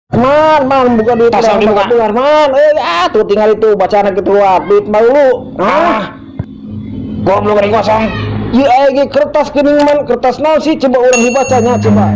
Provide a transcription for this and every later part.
Buka duit Tas orang dibuka. keluar tuh tinggal itu bacaan ke keluar duit dulu. Goblok ring kosong. Iya kertas kening man, kertas naon sih coba orang dibacanya coba.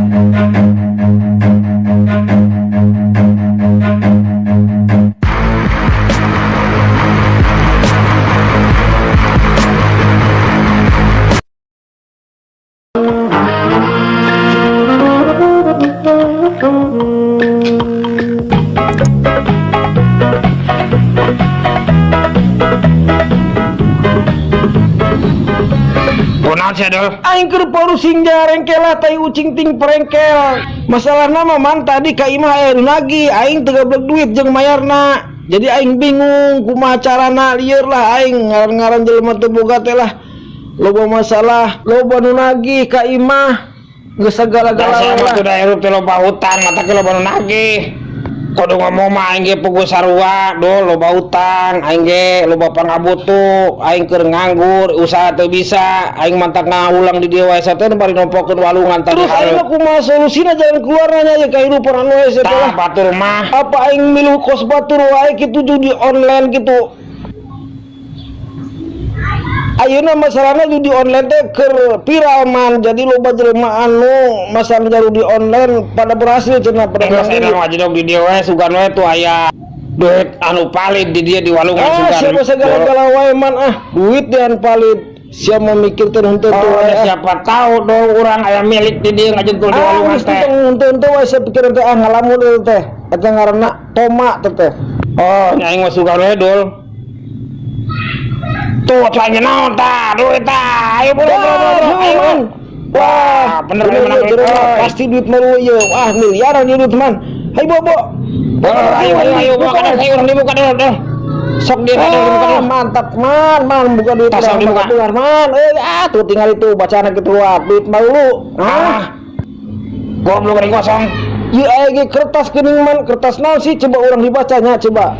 Kunaon sih Dul? Aing keur porusing jarengkel lah tai ucing ting perengkel. Masalah nama man tadi ka imah aya lagi aing teu gablek duit jeung mayarna. Jadi aing bingung kumaha carana lieur lah aing ngaran-ngaran jelema teu boga teh lah. Loba masalah, loba nu nagih ka imah. Geus segala-gala Saya mah lah. kudu hirup teh loba hutang, mata ke loba nu nagih. Kudu ngomong mah aing ge puguh sarua, Dul, loba utang, aing ge loba pangabutuh, aing keur nganggur, usaha teu bisa, aing mantak ngaulang di dieu wae teh bari nompokeun walungan tadi Terus aing mah kumaha solusina jalan keluarnya nya kehidupan anu hese teh tah lah. batur mah. Apa aing milu kos batur wae kitu judi online gitu. Ayeuna masalahna judi online teh keur viral man, jadi loba jelema anu masalah judi online pada berhasil cenah pada Enggak saya berhasil. mah jedog di dieu wae sugan wae tuh aya duit anu palit di dia di walungan sugan. Siapa segala-gala wae man duit dan palit. Siapa memikir teh henteu Oh, wae. siapa tahu dong orang aya milik di dia ngajentul di walungan Geus teh. henteu wae saya pikir teh ngalamun deui teh. Eta ngaranna Toma teh. Oh, nyaing mah sugan wae Dul. Tuh, tanya naon tah, duit tah. Ayo bro. Wah, bener menang duit. Pasti duit mah ieu. Wah, miliaran ieu duit man. Hai bobo. Ayo, buka deh, orang dibuka deh. Sok dia ada dibuka deh. Mantap man buka duit Tas orang dibuka. keluar man. Tuh tinggal itu bacaan ke keluar duit mah dulu. Goblok ring kosong. Ieu aya kertas kening man, kertas naon sih coba orang dibacanya coba.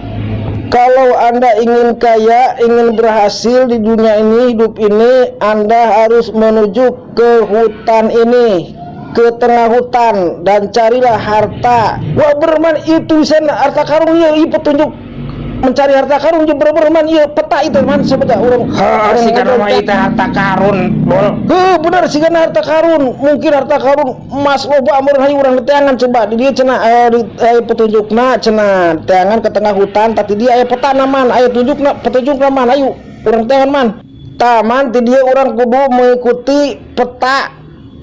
Kalau Anda ingin kaya, ingin berhasil di dunia ini, hidup ini, Anda harus menuju ke hutan ini, ke tengah hutan, dan carilah harta. Wah berman itu tulisan harta karun ya, itu petunjuk mencari harta karun je berman iya peta itu man sebenarnya orang. Si kana mah itu harta karun, Bol. Benar sih kan harta karun, mungkin harta karun emas loba amun hayu urang teangan coba di dieu cenah di petunjukna cenah teangan ke tengah hutan tapi dia aya petana man aya petunjukna man ayo urang teangan man taman ti dieu urang kudu mengikuti peta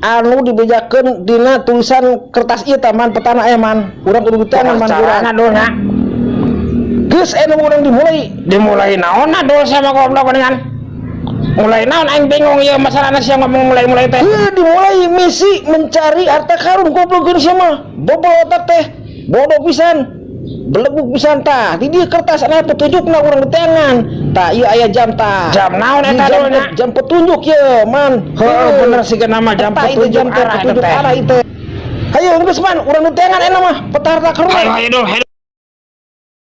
anu dibejakeun dina tulisan kertas ieu taman petana aya man urang kudu teangan man urang Dona. geus anu urang Dimulai naon Dul sama goblok dengan mulai naon aing bingung ya masalahna sia ngomong mulai teh. Dimulai misi mencari harta karun goblok geus sia mah. Bobol otak teh. Bodoh pisan. Beleguk pisan tah. Di dieu kertas anu petunjukna urang di tangan. Tah ieu aya jam tah. Jam naon eta dulna? Jam petunjuk ye, man. Heuh bener sih nama jam petunjuk arah petunjuk arah itu. Hayu geus man, urang di tangan eta mah peta harta karun. Ayo Dul,